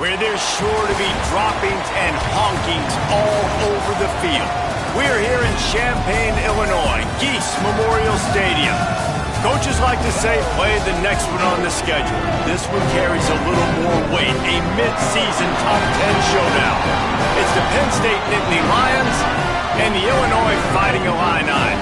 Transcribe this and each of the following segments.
where there's sure to be droppings and honkings all over the field. We're here in Champaign, Illinois, Geese Memorial Stadium. Coaches like to say, play the next one on the schedule. This one carries a little more weight, a mid-season top 10 showdown. It's the Penn State Nittany Lions and the Illinois Fighting Illini.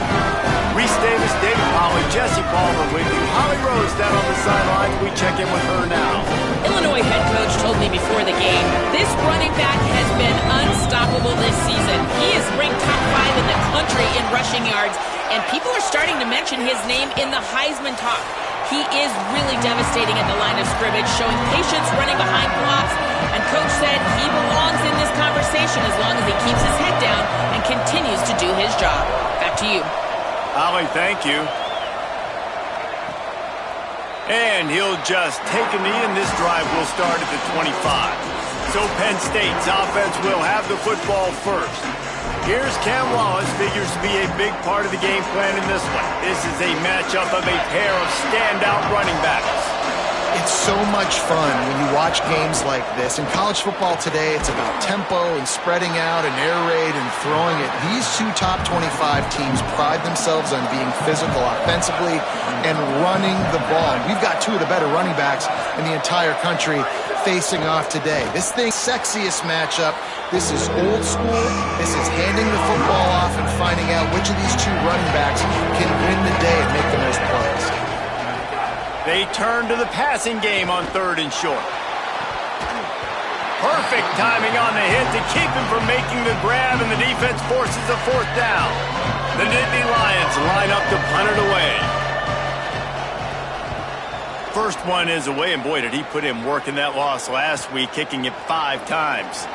Reese Davis, David Polley, Jesse Palmer with you. Holly Rose down on the sidelines. We check in with her now. Illinois head coach told me before the game, this running back has been unstoppable this season. He is ranked top 5 in the country in rushing yards, and people are starting to mention his name in the Heisman talk. He is really devastating at the line of scrimmage, showing patience running behind blocks, and coach said he belongs in this conversation as long as he keeps his head down and continues to do his job. Back to you. Holly, thank you. And he'll just take a knee, and this drive will start at the 25. So Penn State's offense will have the football first. Here's Cam Wallace, figures to be a big part of the game plan in this one. This is a matchup of a pair of standout running backs. It's so much fun when you watch games like this. In college football today, it's about tempo and spreading out and air raid and throwing it. These two top 25 teams pride themselves on being physical offensively and running the ball. And we've got two of the better running backs in the entire country facing off today. This thing's sexiest matchup. This is old school. This is handing the football off and finding out which of these two running backs can win the day and make the most plays. They turn to the passing game on 3rd and short. Perfect timing on the hit to keep him from making the grab, and the defense forces a 4th down. The Nittany Lions line up to punt it away. First one is away, and boy, did he put in work in that loss last week, kicking it 5 times.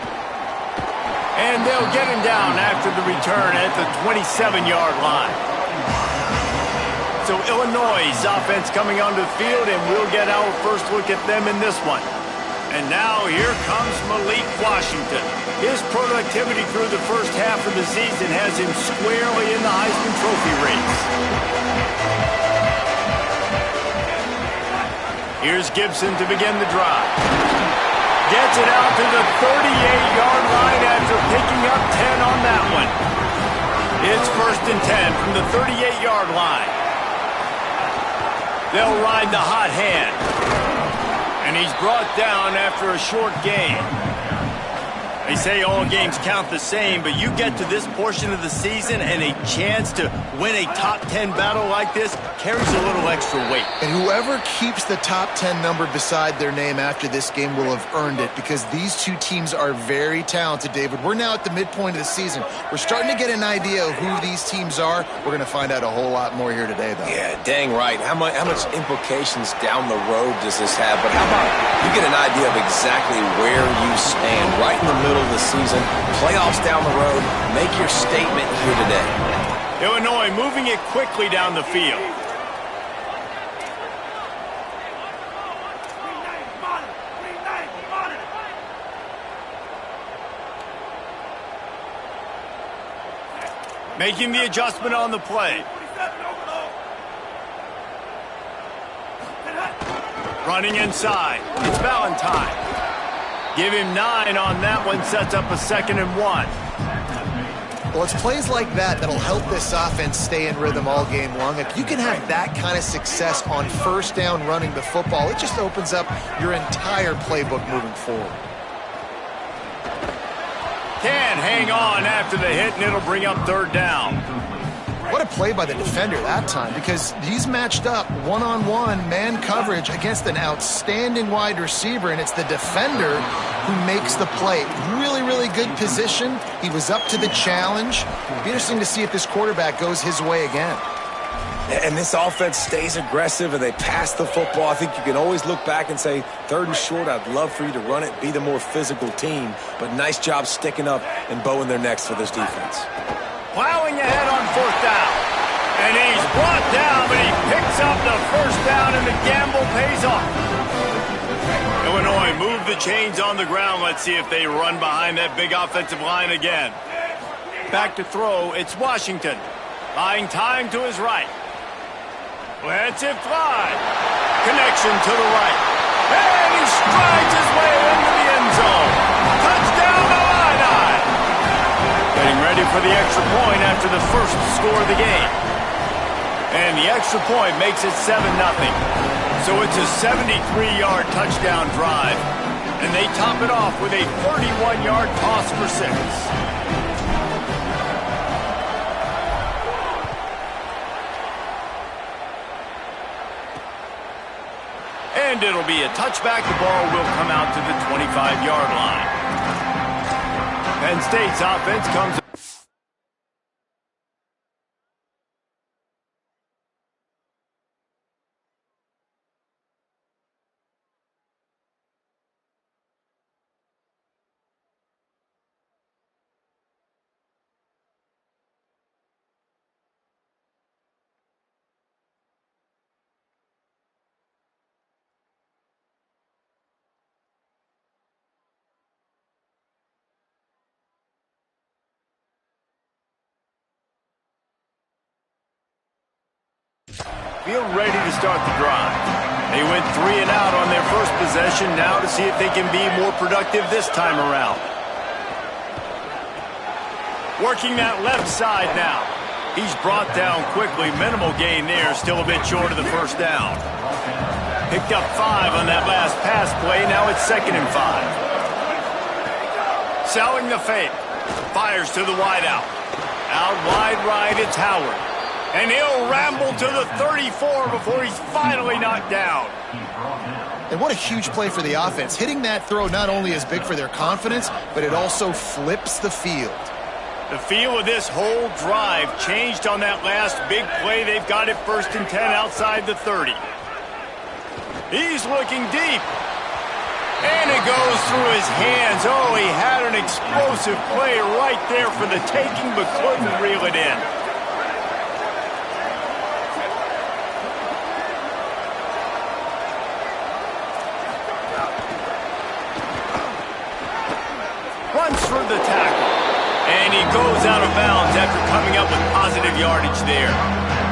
And they'll get him down after the return at the 27-yard line. So Illinois' offense coming onto the field, and we'll get our first look at them in this one. And now here comes Malik Washington. His productivity through the first half of the season has him squarely in the Heisman Trophy race. Here's Gibson to begin the drive. Gets it out to the 38-yard line after picking up 10 on that one. It's 1st and 10 from the 38-yard line. They'll ride the hot hand. And he's brought down after a short gain. They say all games count the same, but you get to this portion of the season and a chance to win a top 10 battle like this carries a little extra weight. And whoever keeps the top 10 number beside their name after this game will have earned it, because these two teams are very talented, David. We're now at the midpoint of the season. We're starting to get an idea of who these teams are. We're going to find out a whole lot more here today, though. Yeah, dang right. How much implications down the road does this have? But how about you get an idea of exactly where you stand right in the middle of the season, playoffs down the road, make your statement here today. Illinois moving it quickly down the field. Making the adjustment on the play. Running inside. It's Valentine. Give him 9 on that one, sets up a 2nd and 1. Well, it's plays like that that'll help this offense stay in rhythm all game long. If you can have that kind of success on 1st down running the football, it just opens up your entire playbook moving forward. Can hang on after the hit, and it'll bring up 3rd down. What a play by the defender that time, because he's matched up one-on-one man coverage against an outstanding wide receiver, and it's the defender who makes the play. Really, really good position. He was up to the challenge. It'll be interesting to see if this quarterback goes his way again. And this offense stays aggressive and they pass the football. I think you can always look back and say, 3rd and short, I'd love for you to run it, be the more physical team. But nice job sticking up and bowing their necks for this defense. Plowing ahead on 4th down. And he's brought down, but he picks up the 1st down, and the gamble pays off. Illinois move the chains on the ground. Let's see if they run behind that big offensive line again. Back to throw, it's Washington. Buying time to his right. Lets it fly. Connection to the right. And he strides his way into the end zone. Touchdown, Illini! Getting ready for the extra point after the first score of the game. And the extra point makes it 7-0. So it's a 73-yard touchdown drive. And they top it off with a 31-yard toss for 6. And it'll be a touchback. The ball will come out to the 25-yard line. Penn State's offense comes. Feel ready to start the drive. They went 3 and out on their first possession, now to see if they can be more productive this time around. Working that left side now. He's brought down quickly. Minimal gain there, still a bit short of the first down. Picked up 5 on that last pass play, now it's 2nd and 5. Selling the fake. Fires to the wideout. Out wide right, it's Howard. And he'll ramble to the 34 before he's finally knocked down. And what a huge play for the offense. Hitting that throw not only is big for their confidence, but it also flips the field. The feel of this whole drive changed on that last big play. They've got it 1st and 10 outside the 30. He's looking deep. And it goes through his hands. Oh, he had an explosive play right there for the taking, but couldn't reel it in. Runs for the tackle. And he goes out of bounds after coming up with positive yardage there.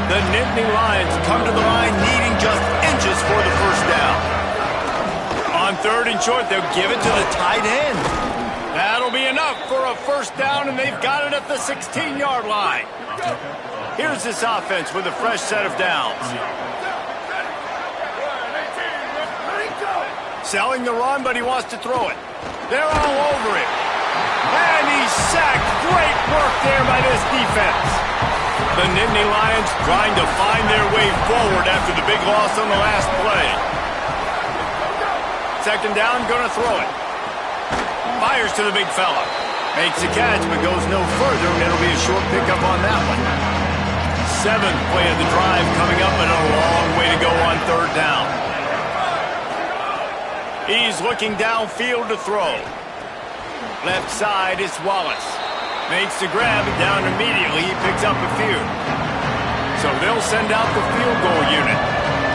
The Nittany Lions come to the line needing just inches for the first down. On 3rd and short, they'll give it to the tight end. That'll be enough for a first down, and they've got it at the 16-yard line. Here's this offense with a fresh set of downs. Selling the run, but he wants to throw it. They're all over it. And he's sacked. Great work there by this defense. The Nittany Lions trying to find their way forward after the big loss on the last play. 2nd down, gonna throw it. Fires to the big fella. Makes the catch, but goes no further, and it'll be a short pickup on that one. 7th play of the drive coming up, and a long way to go on 3rd down. He's looking downfield to throw. Left side is Wallace. Makes the grab, and down immediately. He picks up a few. So they'll send out the field goal unit.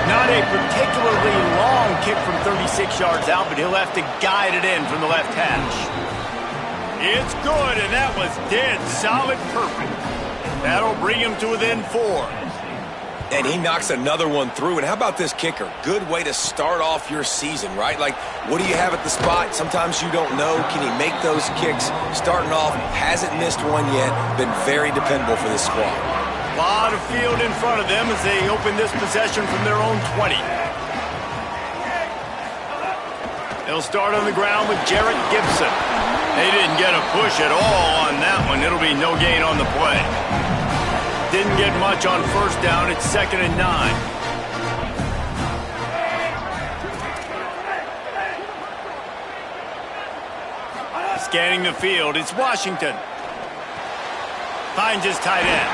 Not a particularly long kick from 36 yards out, but he'll have to guide it in from the left hash. It's good, and that was dead solid perfect. That'll bring him to within 4. And he knocks another one through. And how about this kicker? Good way to start off your season, right? Like, what do you have at the spot? Sometimes you don't know. Can he make those kicks? Starting off, hasn't missed one yet. Been very dependable for this squad. A lot of field in front of them as they open this possession from their own 20. They'll start on the ground with Jarrett Gibson. They didn't get a push at all on that one. It'll be no gain on the play. Didn't get much on 1st down. It's 2nd and 9. Scanning the field, it's Washington. Finds his tight end.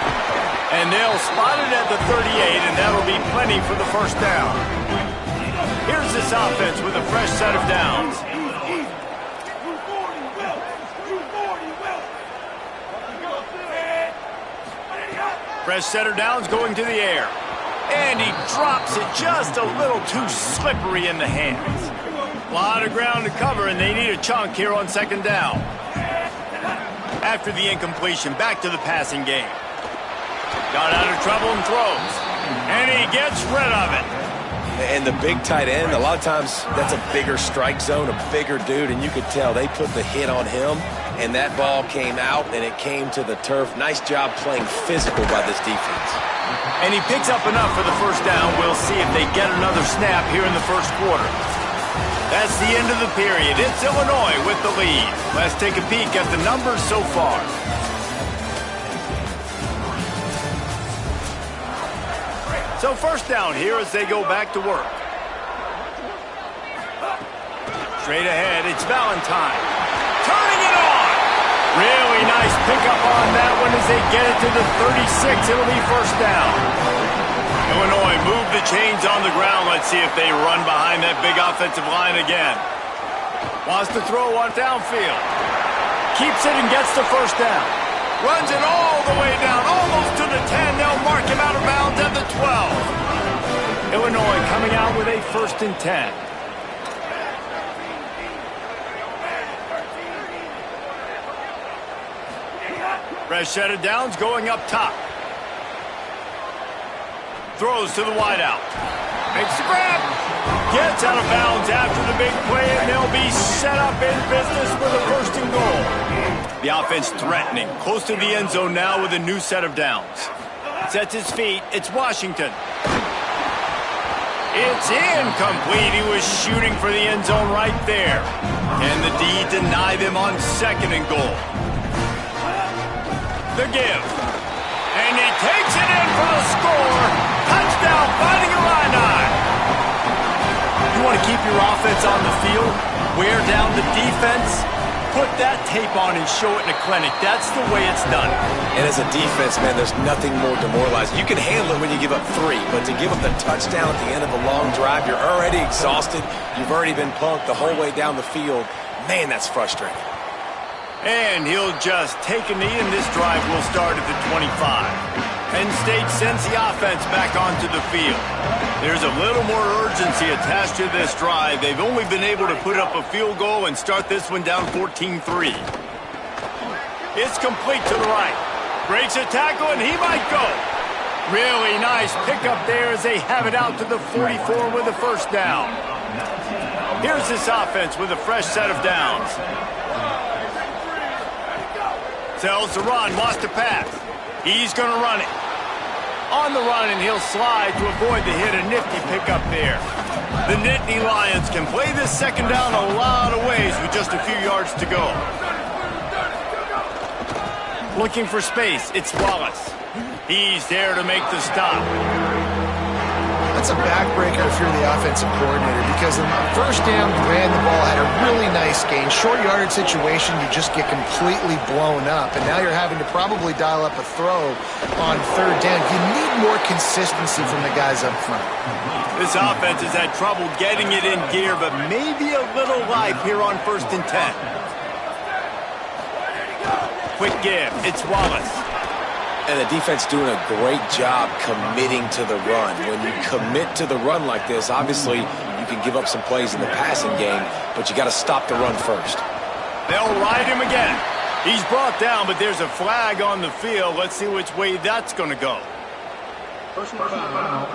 And they'll spot it at the 38, and that'll be plenty for the first down. Here's this offense with a fresh set of downs. Fresh set of downs going to the air. And he drops it just a little too slippery in the hands. A lot of ground to cover, and they need a chunk here on 2nd down. After the incompletion, back to the passing game. Got out of trouble and throws. And he gets rid of it. And the big tight end, a lot of times that's a bigger strike zone, a bigger dude, and you could tell they put the hit on him, and that ball came out, and it came to the turf. Nice job playing physical by this defense. And he picks up enough for the first down. We'll see if they get another snap here in the first quarter. That's the end of the period. It's Illinois with the lead. Let's take a peek at the numbers so far. So first down here as they go back to work. Straight ahead, it's Valentine. Turning it on! Really nice pickup on that one as they get it to the 36. It'll be first down. Illinois move the chains on the ground. Let's see if they run behind that big offensive line again. Wants to throw one downfield. Keeps it and gets the first down. Runs it all the way down, almost to the 10. They'll mark him out of bounds at the 12. Illinois coming out with a 1st and 10. Fresh set of downs going up top. Throws to the wideout. Makes the grab. Gets out of bounds after the big play, and they'll be set up in business with a 1st and goal. The offense threatening. Close to the end zone now with a new set of downs. Sets his feet. It's Washington. It's incomplete. He was shooting for the end zone right there. And the D deny them on 2nd and goal. The give. And he takes it in for the score. Touchdown, finding Illini. You want to keep your offense on the field? Wear down the defense? Put that tape on and show it in a clinic. That's the way it's done. And as a defense, man, there's nothing more demoralizing. You can handle it when you give up 3, but to give up the touchdown at the end of a long drive, you're already exhausted. You've already been punked the whole way down the field. Man, that's frustrating. And he'll just take a knee, and this drive will start at the 25. Penn State sends the offense back onto the field. There's a little more urgency attached to this drive. They've only been able to put up a field goal and start this one down 14-3. It's complete to the right. Breaks a tackle, and he might go. Really nice pickup there as they have it out to the 44 with a 1st down. Here's this offense with a fresh set of downs. Tells to run, wants to pass. He's going to run it. On the run, and he'll slide to avoid the hit. A nifty pickup there. The Nittany Lions can play this 2nd down a lot of ways with just a few yards to go. Looking for space, it's Wallace. He's there to make the stop. That's a backbreaker if you're the offensive coordinator, because in the 1st down, you ran the ball, had a really nice gain. Short yardage situation, you just get completely blown up, and now you're having to probably dial up a throw on 3rd down. You need more consistency from the guys up front. This offense has had trouble getting it in gear, but maybe a little life here on 1st and 10. Quick give, it's Wallace. And the defense doing a great job committing to the run. When you commit to the run like this, obviously you can give up some plays in the passing game, but you got to stop the run first. They'll ride him again. He's brought down, but there's a flag on the field. Let's see which way that's going to go. Personal foul.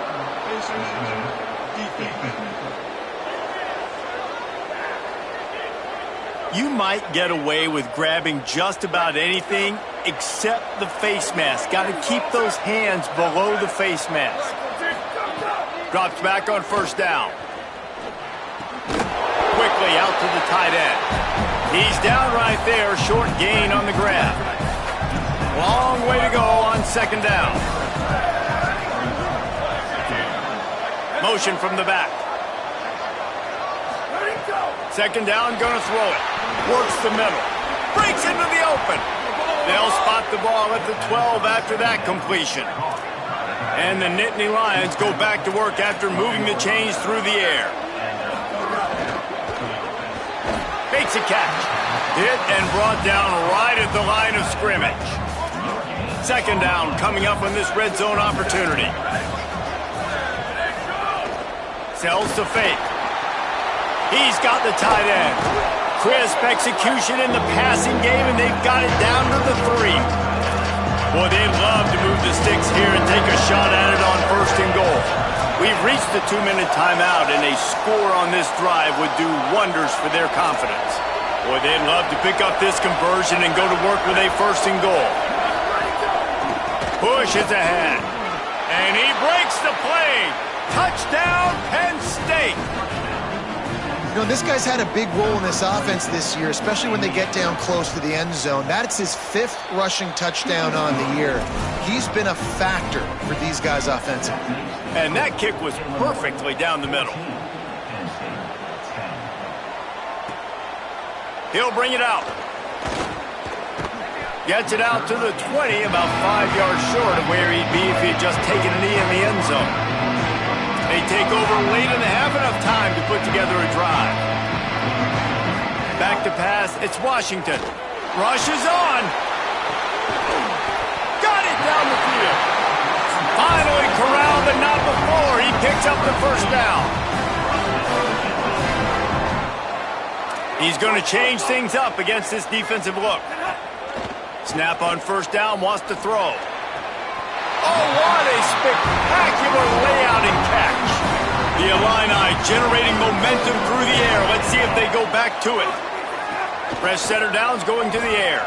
Defense. You might get away with grabbing just about anything except the face mask. Got to keep those hands below the face mask. Drops back on 1st down. Quickly out to the tight end. He's down right there. Short gain on the grab. Long way to go on 2nd down. Motion from the back. 2nd down, gonna throw it. Works the middle. Breaks into the open. They'll spot the ball at the 12 after that completion. And the Nittany Lions go back to work after moving the chains through the air. Makes a catch. Hit and brought down right at the line of scrimmage. 2nd down coming up on this red zone opportunity. Sells to fake. He's got the tight end. Crisp execution in the passing game, and they've got it down to the 3. Boy, they'd love to move the sticks here and take a shot at it on 1st and goal. We've reached the 2-minute timeout, and a score on this drive would do wonders for their confidence. Boy, they'd love to pick up this conversion and go to work with a first and goal. Push is ahead. And he breaks the play. Touchdown, Penn State. You know, this guy's had a big role in this offense this year, especially when they get down close to the end zone. That's his 5th rushing touchdown on the year. He's been a factor for these guys offensively. And that kick was perfectly down the middle. He'll bring it out. Gets it out to the 20, about 5 yards short of where he'd be if he had just taken a knee in the end zone. They take over late in the half, enough time to put together a drive. Back to pass, it's Washington. Rushes on. Got it down the field. Finally corralled, but not before. He picks up the first down. He's going to change things up against this defensive look. Snap on first down, wants to throw. Oh, what a spectacular layout and catch. The Illini generating momentum through the air. Let's see if they go back to it. Fresh center downs going to the air.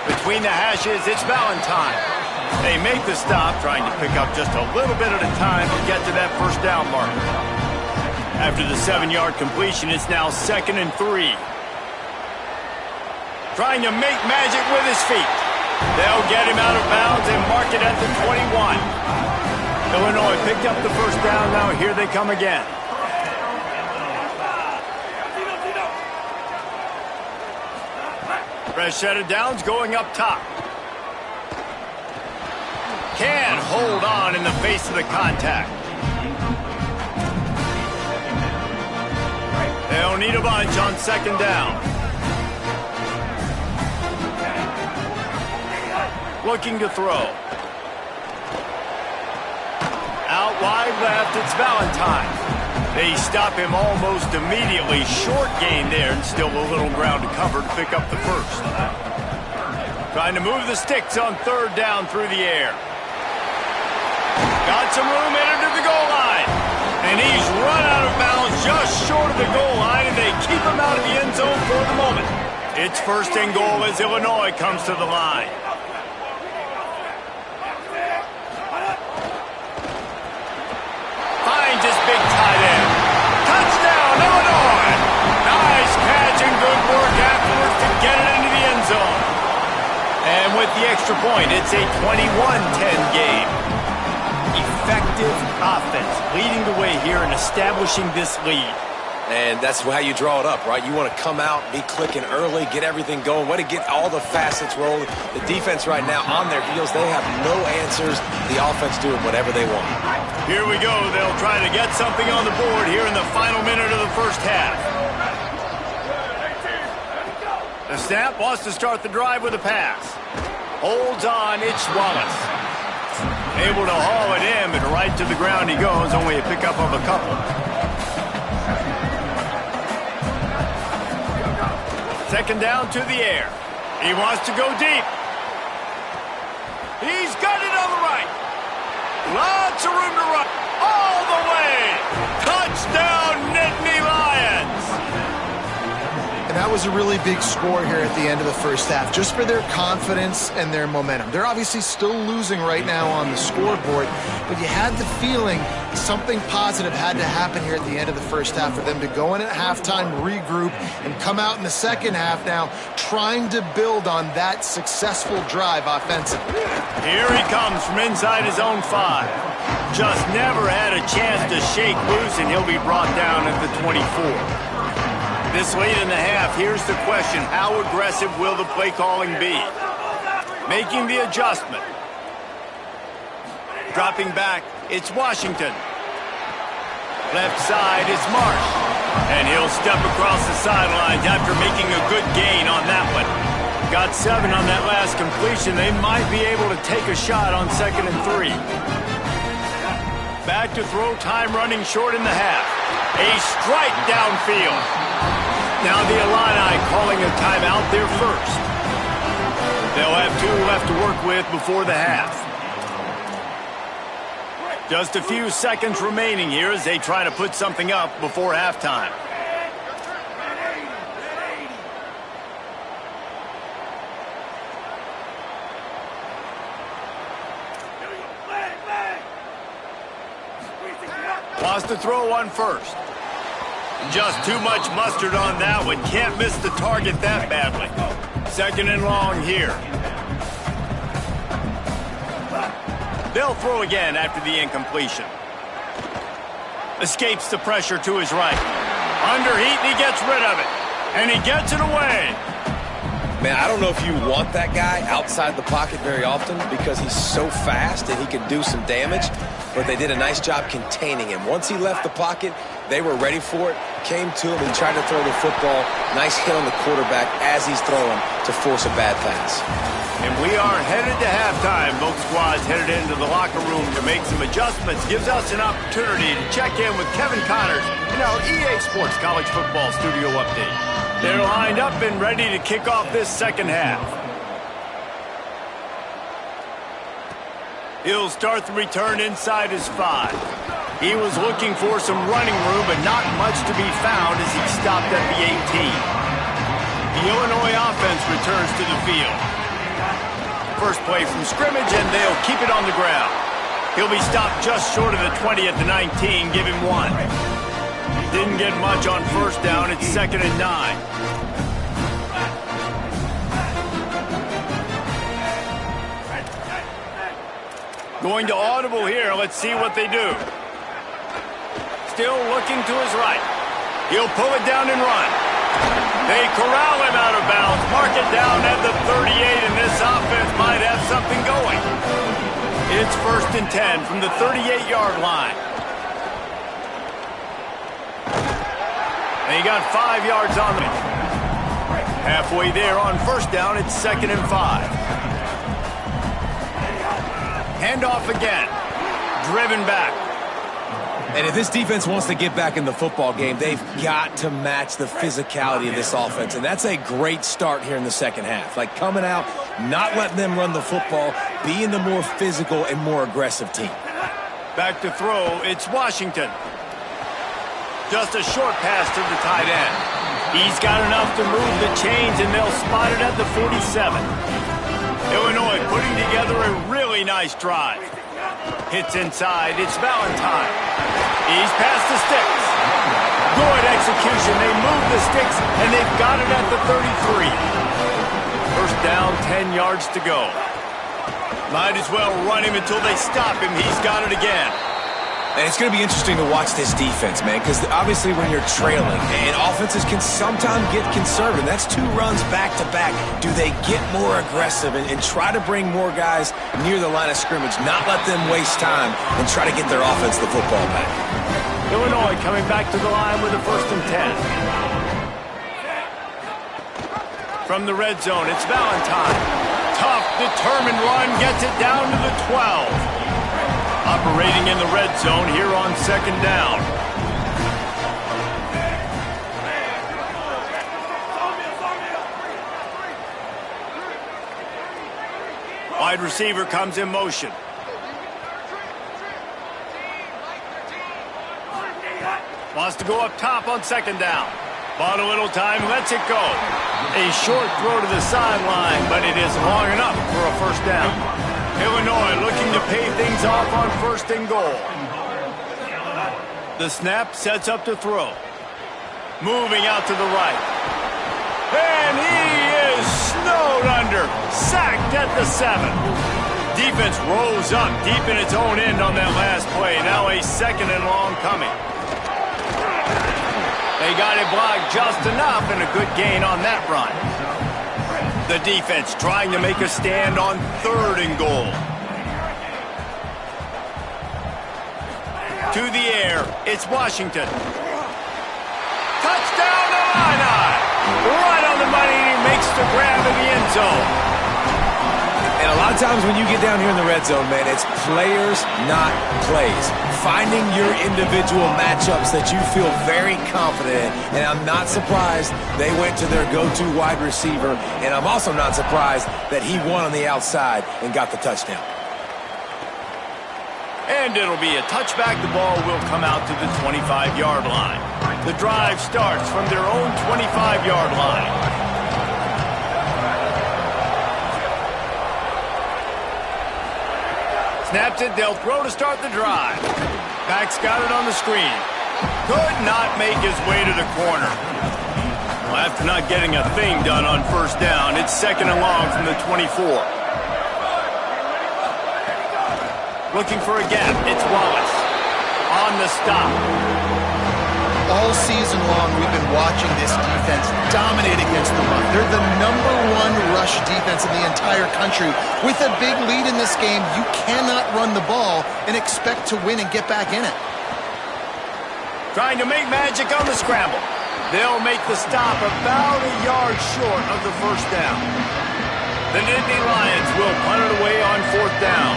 Between the hashes, it's Valentine. They make the stop, trying to pick up just a little bit at a time to get to that first down mark. After the 7-yard completion, it's now 2nd and 3. Trying to make magic with his feet. They'll get him out of bounds and mark it at the 21. Illinois picked up the first down. Now here they come again. Fresh set of downs going up top. Can hold on in the face of the contact. They'll need a bunch on 2nd down. Looking to throw. Out wide left, it's Valentine. They stop him almost immediately. Short gain there, and still a little ground to cover to pick up the first. Trying to move the sticks on 3rd down through the air. Got some room, entered to the goal line. And he's run out of bounds just short of the goal line, and they keep him out of the end zone for the moment. It's 1st and goal as Illinois comes to the line. Finds his big tight end. Touchdown, Illinois! Nice catch and good work afterwards to get it into the end zone. And with the extra point, it's a 21-10 game. Effective offense leading the way here and establishing this lead. And that's how you draw it up, right? You want to come out, be clicking early, get everything going, want to get all the facets rolling. The defense right now on their heels, they have no answers. The offense doing whatever they want. Here we go. They'll try to get something on the board here in the final minute of the first half. The snap wants to start the drive with a pass. Holds on, it's Wallace. Able to haul it in, but right to the ground he goes, only a pickup of a couple. 2nd down to the air. He wants to go deep. He's got it on the right. Lots of room to run. All the way. Touchdown, Nittany Lions. And that was a really big score here at the end of the first half, just for their confidence and their momentum. They're obviously still losing right now on the scoreboard, but you had the feeling something positive had to happen here at the end of the first half for them to go in at halftime, regroup, and come out in the second half now trying to build on that successful drive offensively. Here he comes from inside his own 5. Just never had a chance to shake loose, and he'll be brought down at the 24. This late in the half, here's the question. How aggressive will the play calling be? Making the adjustment. Dropping back, it's Washington. Left side is Marsh. And he'll step across the sidelines after making a good gain on that one. Got 7 on that last completion. They might be able to take a shot on 2nd and 3. Back to throw, time running short in the half. A strike downfield. Now the Illini calling a timeout there first. They'll have 2 left to work with before the half. Just a few seconds remaining here as they try to put something up before halftime. Wants to throw one first. Just too much mustard on that one. Can't miss the target that badly. Second and long here. They'll throw again after the incompletion. Escapes the pressure to his right. Under heat, and he gets rid of it. And he gets it away. Man, I don't know if you want that guy outside the pocket very often because he's so fast and he can do some damage, but they did a nice job containing him. Once he left the pocket, they were ready for it, came to him and tried to throw the football. Nice hit on the quarterback as he's throwing to force a bad pass. And we are headed to halftime. Both squads headed into the locker room to make some adjustments. Gives us an opportunity to check in with Kevin Connors in our EA Sports College Football Studio Update. They're lined up and ready to kick off this second half. He'll start the return inside his 5. He was looking for some running room, but not much to be found as he stopped at the 18. The Illinois offense returns to the field. First play from scrimmage, and they'll keep it on the ground. He'll be stopped just short of the 20 at the 19, give him 1. Didn't get much on first down. It's 2nd and 9. Going to audible here. Let's see what they do. Still looking to his right. He'll pull it down and run. They corral him out of bounds. Mark it down at the 38, and this offense might have something going. It's 1st and 10 from the 38-yard line. And he got 5 yards on them. Halfway there on first down, it's 2nd and 5. Handoff again. Driven back. And if this defense wants to get back in the football game, they've got to match the physicality of this offense. And that's a great start here in the second half. Like coming out, not letting them run the football, being the more physical and more aggressive team. Back to throw, it's Washington. Just a short pass to the tight end. He's got enough to move the chains, and they'll spot it at the 47. Illinois putting together a really nice drive. Hits inside, it's Valentine. He's past the sticks. Good execution. They move the sticks, and they've got it at the 33. First down, 10 yards to go. Might as well run him until they stop him. He's got it again. And it's going to be interesting to watch this defense, man, because obviously when you're trailing, and offenses can sometimes get conservative. That's 2 runs back-to-back. Do they get more aggressive and try to bring more guys near the line of scrimmage, not let them waste time, and try to get their offense the football back? Illinois coming back to the line with a 1st and 10. From the red zone, it's Valentine. Tough, determined run, gets it down to the 12. Operating in the red zone here on 2nd down. Wide receiver comes in motion. Wants to go up top on 2nd down. Bought a little time, lets it go. A short throw to the sideline, but it is long enough for a first down. Illinois looking to pay things off on 1st and goal. The snap sets up to throw. Moving out to the right. And he is snowed under. Sacked at the 7. Defense rose up deep in its own end on that last play. Now a 2nd and long coming. They got it blocked just enough, and a good gain on that run. The defense trying to make a stand on 3rd and goal. To the air, it's Washington. Touchdown, Illini! Right on the money, and he makes the grab in the end zone. And a lot of times when you get down here in the red zone, man, it's players, not plays. Finding your individual matchups that you feel very confident in. And I'm not surprised they went to their go-to wide receiver. And I'm also not surprised that he won on the outside and got the touchdown. And it'll be a touchback. The ball will come out to the 25-yard line. The drive starts from their own 25-yard line. Snaps it, they'll throw to start the drive. Back's got it on the screen. Could not make his way to the corner. Well, after not getting a thing done on first down, it's 2nd and long from the 24. Looking for a gap, it's Wallace. On the stop. All season long, we've been watching this defense dominate against the run. They're the #1 rush defense in the entire country. With a big lead in this game, you cannot run the ball and expect to win and get back in it. Trying to make magic on the scramble. They'll make the stop about a yard short of the first down. The Nittany Lions will punt it away on 4th down.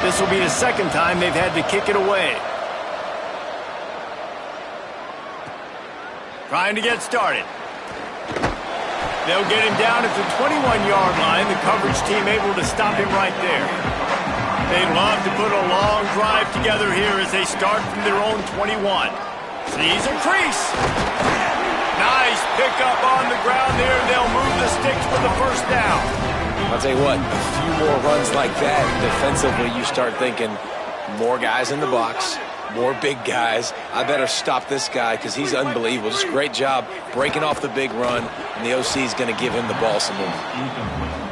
This will be the 2nd time they've had to kick it away. Trying to get started. They'll get him down at the 21-yard line. The coverage team able to stop him right there. They love to put a long drive together here as they start from their own 21. Sees a crease. Nice pickup on the ground there. They'll move the sticks for the first down. I'll tell you what, a few more runs like that, defensively you start thinking, more guys in the box, more big guys. I better stop this guy because he's unbelievable. Just a great job breaking off the big run, and the OC is going to give him the ball some more.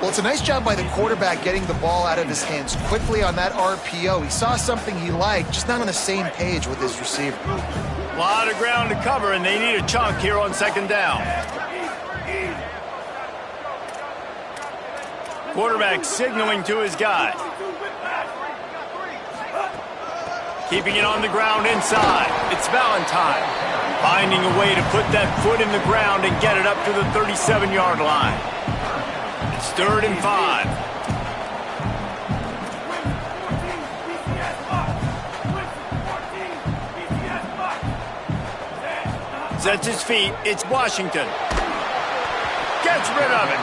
Well, it's a nice job by the quarterback getting the ball out of his hands quickly on that RPO. He saw something he liked, just not on the same page with his receiver. A lot of ground to cover, and they need a chunk here on 2nd down. Quarterback signaling to his guy. Keeping it on the ground inside. It's Valentine. Finding a way to put that foot in the ground and get it up to the 37-yard line. It's 3rd and 5. Sets his feet. It's Washington. Gets rid of it.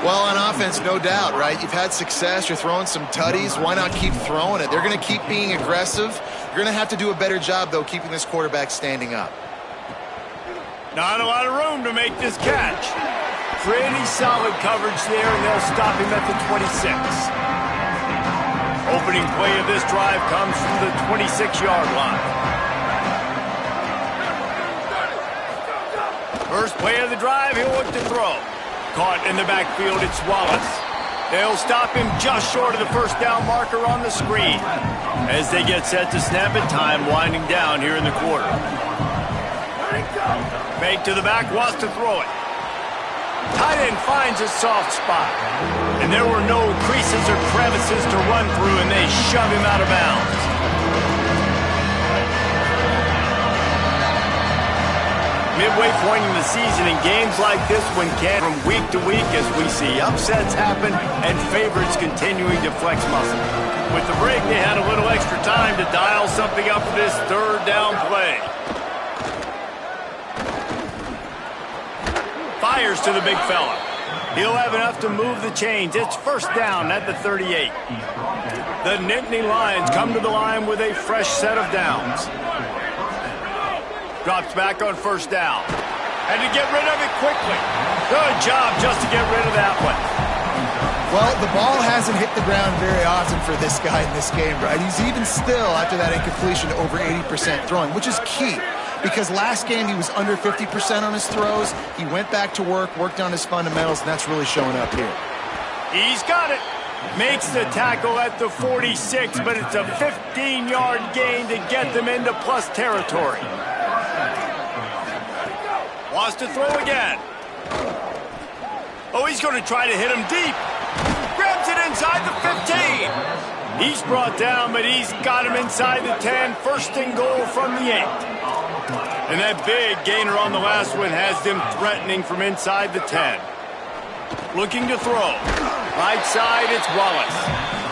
Well, on offense, no doubt, right? You've had success. You're throwing some tutties. Why not keep throwing it? They're going to keep being aggressive. You're going to have to do a better job, though, keeping this quarterback standing up. Not a lot of room to make this catch. Pretty solid coverage there, and they'll stop him at the 26. Opening play of this drive comes from the 26-yard line. First play of the drive, he'll look to throw. Caught in the backfield, it's Wallace. They'll stop him just short of the first down marker on the screen. As they get set to snap it, time winding down here in the quarter. Fake to the back, wants to throw it. Tight end finds a soft spot. And there were no creases or crevices to run through, and they shove him out of bounds. Midway point in the season, in games like this one can from week to week as we see upsets happen and favorites continuing to flex muscle. With the break, they had a little extra time to dial something up for this 3rd down play. Fires to the big fella. He'll have enough to move the chains. It's 1st down at the 38. The Nittany Lions come to the line with a fresh set of downs. Drops back on 1st down. And to get rid of it quickly. Good job just to get rid of that one. Well, the ball hasn't hit the ground very often for this guy in this game, right? He's even still, after that incompletion, over 80% throwing, which is key. Because last game he was under 50% on his throws. He went back to work, worked on his fundamentals, and that's really showing up here. He's got it. Makes the tackle at the 46, but it's a 15-yard gain to get them into plus territory. Wants to throw again. Oh, he's going to try to hit him deep. Grabs it inside the 15. He's brought down, but he's got him inside the 10. 1st and goal from the 8. And that big gainer on the last one has them threatening from inside the 10. Looking to throw. Right side, it's Wallace.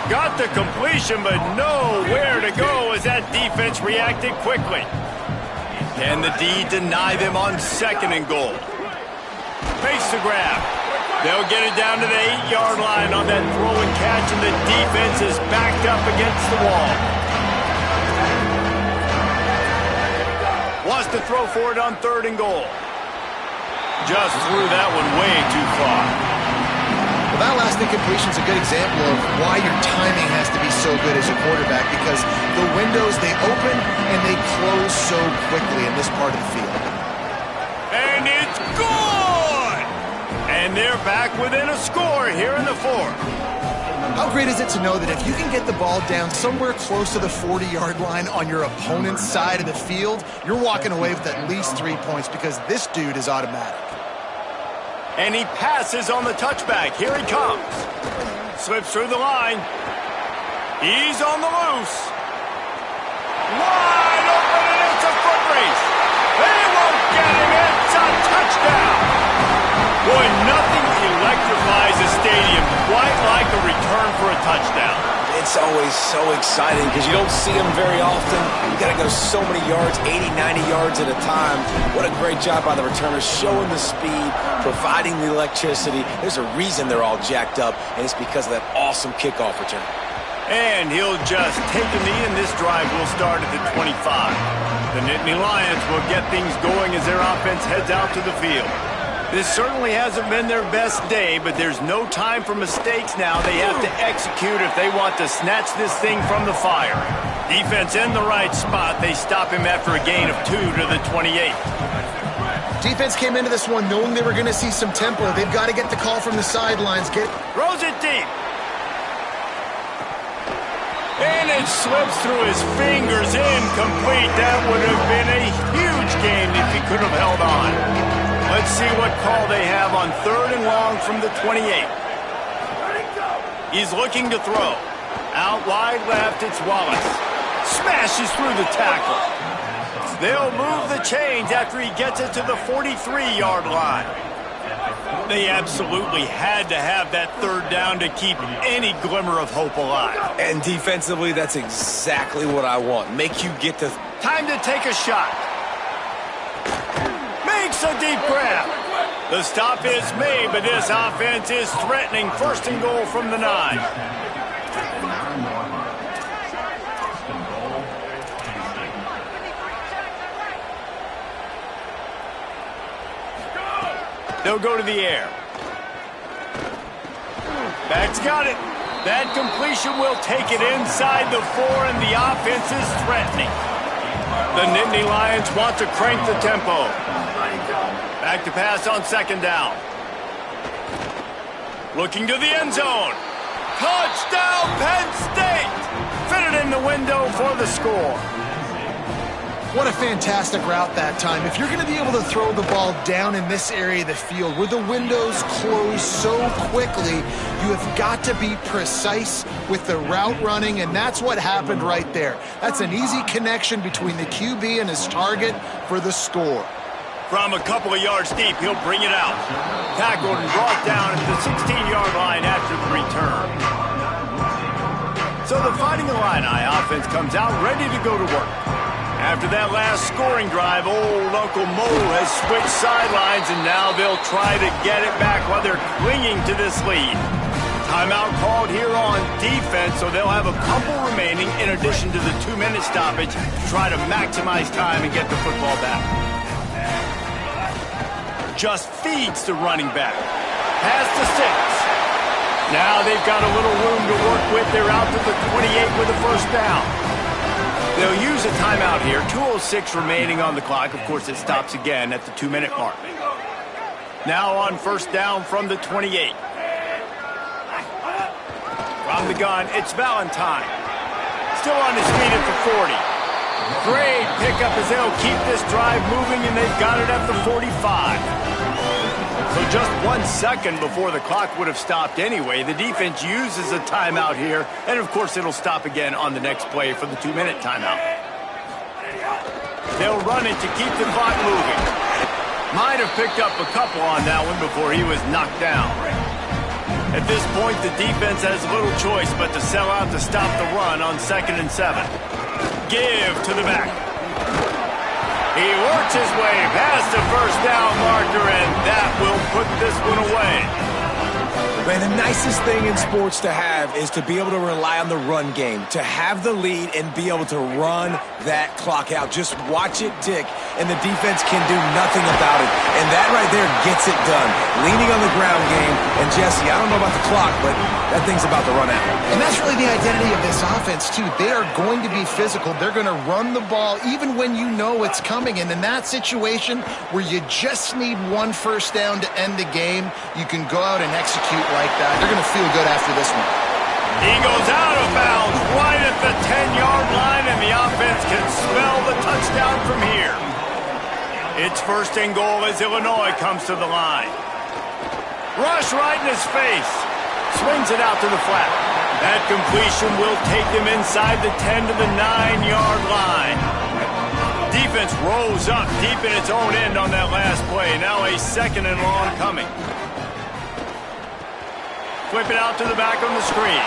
Got the completion, but nowhere to go as that defense reacted quickly. Can the D deny them on 2nd and goal? Face the grab. They'll get it down to the 8-yard line on that throw and catch, and the defense is backed up against the wall. Wants to throw for it on 3rd and goal. Just threw that one way too far. Well, that last incompletion is a good example of why your timing has to be so good as a quarterback, because the windows, they open and they close so quickly in this part of the field. And it's good! And they're back within a score here in the 4th. How great is it to know that if you can get the ball down somewhere close to the 40-yard line on your opponent's side of the field, you're walking away with at least 3 points because this dude is automatic. And he passes on the touchback. Here he comes. Slips through the line. He's on the loose. Wide open, and it's a foot race. They won't get him. It's a touchdown. Boy, nothing electrifies a stadium quite like a return for a touchdown. It's always so exciting because you don't see them very often. You got to go so many yards, 80, 90 yards at a time. What a great job by the returners, showing the speed, providing the electricity. There's a reason they're all jacked up, and it's because of that awesome kickoff return. And he'll just take a knee, and this drive will start at the 25. The Nittany Lions will get things going as their offense heads out to the field. This certainly hasn't been their best day, but there's no time for mistakes now. They have to execute if they want to snatch this thing from the fire. Defense in the right spot. They stop him after a gain of 2 to the 28. Defense came into this one knowing they were going to see some tempo. They've got to get the call from the sidelines. Throws it deep. And it slips through his fingers, incomplete. That would have been a huge gain if he could have held on. Let's see what call they have on 3rd and long from the 28. He's looking to throw. Out wide left, it's Wallace. Smashes through the tackle. They'll move the chains after he gets it to the 43-yard line. They absolutely had to have that 3rd down to keep any glimmer of hope alive. And defensively, that's exactly what I want. Make you get to... Time to take a shot. Makes a deep grab. The stop is made, but this offense is threatening 1st and goal from the 9. They'll go to the air. Back's got it. That completion will take it inside the 4, and the offense is threatening. The Nittany Lions want to crank the tempo. Back to pass on 2nd down. Looking to the end zone. Touchdown, Penn State! Fitted in the window for the score. What a fantastic route that time. If you're going to be able to throw the ball down in this area of the field where the windows close so quickly, you have got to be precise with the route running, and that's what happened right there. That's an easy connection between the QB and his target for the score. From a couple of yards deep, he'll bring it out. Tackled and brought down at the 16-yard line after the return. So the Fighting Illini offense comes out ready to go to work. After that last scoring drive, old Uncle Mo has switched sidelines, and now they'll try to get it back while they're clinging to this lead. Timeout called here on defense, so they'll have a couple remaining in addition to the 2-minute stoppage to try to maximize time and get the football back. Just feeds the running back. Pass to 6. Now they've got a little room to work with. They're out to the 28 with a 1st down. They'll use a timeout here. 2:06 remaining on the clock. Of course, it stops again at the 2-minute mark. Now on 1st down from the 28. From the gun, it's Valentine. Still on his feet at the 40. Great pickup as they'll keep this drive moving, and they've got it at the 45. So just 1 second before the clock would have stopped anyway, the defense uses a timeout here, and of course it'll stop again on the next play for the 2-minute timeout. They'll run it to keep the clock moving. Might have picked up a couple on that one before he was knocked down. At this point, the defense has little choice but to sell out to stop the run on 2nd and 7. Give to the back. He works his way past the 1st down marker, and that will put this one away. Man, the nicest thing in sports to have is to be able to rely on the run game, to have the lead and be able to run that clock out. Just watch it tick, and the defense can do nothing about it. And that right there gets it done. Leaning on the ground game, and Jesse, I don't know about the clock, but that thing's about to run out. And that's really the identity of this offense, too. They are going to be physical. They're going to run the ball even when you know it's coming. And in that situation where you just need one first down to end the game, you can go out and execute like that. They're going to feel good after this one. He goes out of bounds right at the 10-yard line, and the offense can smell the touchdown from here. It's first and goal as Illinois comes to the line. Rush right in his face. Swings it out to the flat. That completion will take them inside the 10 to the 9-yard line. Defense rolls up deep in its own end on that last play. Now a second and long coming. Flip it out to the back on the screen.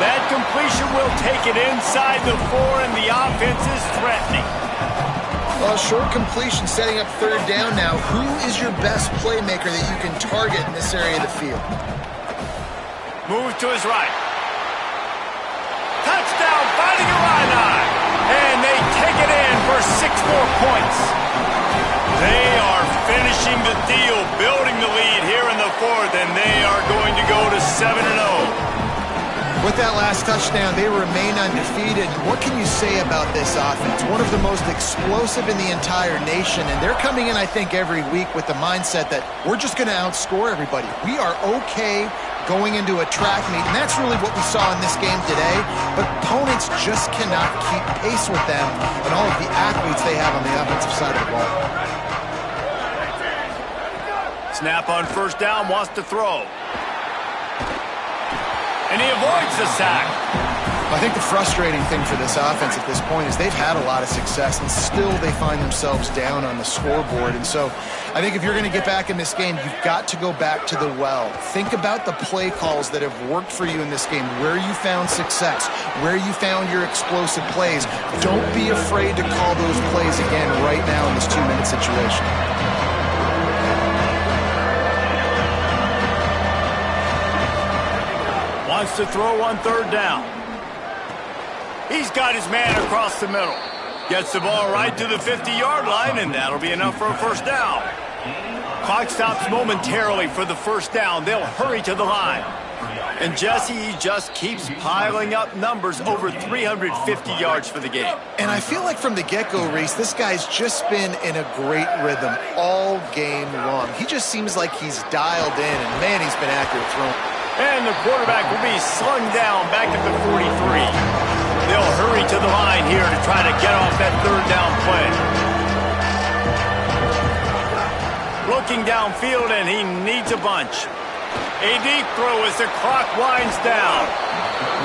That completion will take it inside the 4, and the offense is threatening. Well, short completion setting up third down now. Who is your best playmaker that you can target in this area of the field? Move to his right. Touchdown, fighting Illini. And they take it in for 6 more points. They are finishing the deal, building the lead here in the 4th, and they are going to go to 7-0. With that last touchdown, they remain undefeated. What can you say about this offense? One of the most explosive in the entire nation, and they're coming in, I think, every week with the mindset that we're just going to outscore everybody. We are okay going into a track meet, and that's really what we saw in this game today, but opponents just cannot keep pace with them and all of the athletes they have on the offensive side of the ball. Snap on first down, wants to throw. And he avoids the sack. I think the frustrating thing for this offense at this point is they've had a lot of success, and still they find themselves down on the scoreboard. And so I think if you're going to get back in this game, you've got to go back to the well. Think about the play calls that have worked for you in this game, where you found success, where you found your explosive plays. Don't be afraid to call those plays again right now in this 2-minute situation. Wants to throw on third down. He's got his man across the middle. Gets the ball right to the 50-yard line, and that'll be enough for a first down. Clock stops momentarily for the first down. They'll hurry to the line. And Jesse, he just keeps piling up numbers, over 350 yards for the game. And I feel like from the get-go, Reese, this guy's just been in a great rhythm all game long. He just seems like he's dialed in, and man, he's been accurate throwing. And the quarterback will be slung down back at the 43. They'll hurry to the line here to try to get off that third down play. Looking downfield, and he needs a bunch. A deep throw as the clock winds down.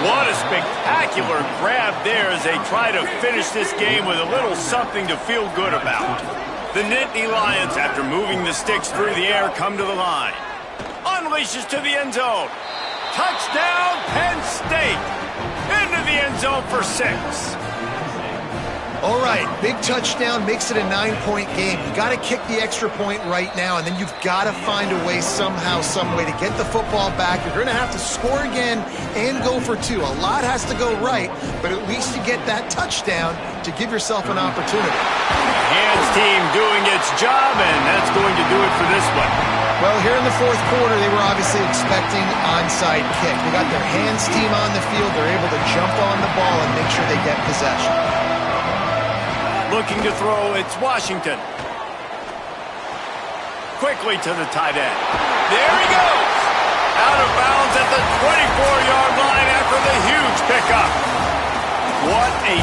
What a spectacular grab there as they try to finish this game with a little something to feel good about. The Nittany Lions, after moving the sticks through the air, come to the line. Unleashes to the end zone. Touchdown, Penn State. Into the end zone for 6. All right, big touchdown makes it a 9-point game. You got to kick the extra point right now, and then you've got to find a way somehow, some way to get the football back. You're going to have to score again and go for 2. A lot has to go right, but at least you get that touchdown to give yourself an opportunity. Hands team doing its job, and that's going to do it for this one. Well, here in the 4th quarter, they were obviously expecting onside kick. They got their hands team on the field. They're able to jump on the ball and make sure they get possession. Looking to throw, it's Washington. Quickly to the tight end. There he goes! Out of bounds at the 24-yard line after the huge pickup. What a